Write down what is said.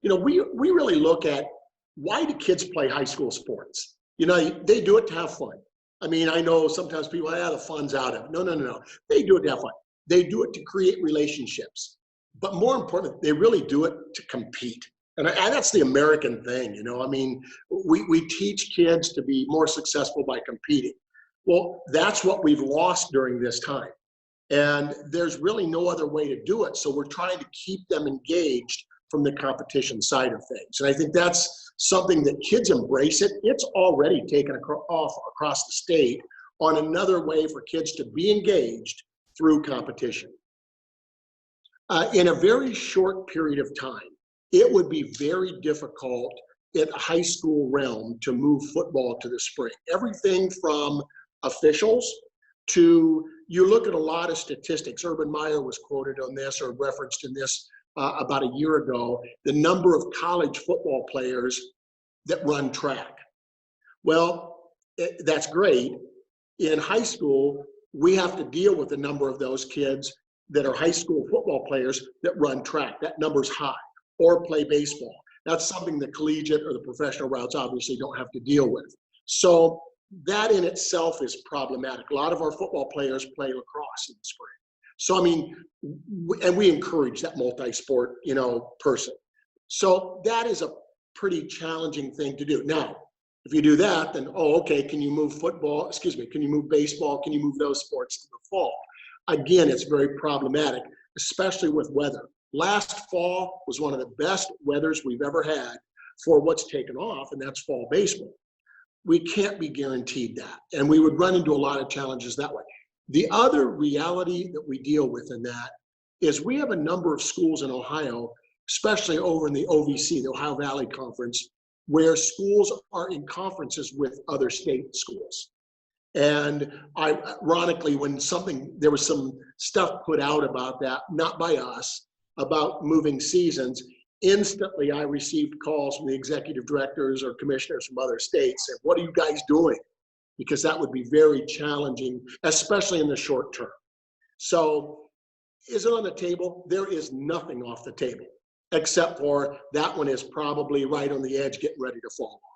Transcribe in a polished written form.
we really look at, why do kids play high school sports? They do it to have fun. I mean, I know sometimes people, the fun's out of it. No. They do it to have fun. They do it to create relationships. But more important, they really do it to compete. And that's the American thing, I mean, we teach kids to be more successful by competing. Well, that's what we've lost during this time. And there's really no other way to do it. So we're trying to keep them engaged from the competition side of things. And I think that's something that kids embrace it. It's already taken off across the state on another way for kids to be engaged through competition. In a very short period of time, it would be very difficult in a high school realm to move football to the spring. Everything from officials to, you look at a lot of statistics. Urban Meyer was quoted on this or referenced in this about a year ago, the number of college football players that run track. Well, that's great. In high school, we have to deal with a number of those kids that are high school football players that run track. That number's high, or play baseball. That's something the collegiate or the professional routes obviously don't have to deal with. So that in itself is problematic. A lot of our football players play lacrosse in the spring. So, I mean, and we encourage that multi-sport, person. So that is a pretty challenging thing to do. Now, if you do that, then, okay, can you move can you move baseball? Can you move those sports to the fall? Again, it's very problematic, especially with weather. Last fall was one of the best weathers we've ever had for what's taken off, and that's fall baseball. We can't be guaranteed that, and we would run into a lot of challenges that way. The other reality that we deal with in that is we have a number of schools in Ohio, especially over in the OVC, the Ohio Valley Conference, where schools are in conferences with other state schools. And ironically, there was some stuff put out about that, not by us, about moving seasons, instantly I received calls from the executive directors or commissioners from other states saying, what are you guys doing? Because that would be very challenging, especially in the short term. So is it on the table? There is nothing off the table, except for that one is probably right on the edge, getting ready to fall off.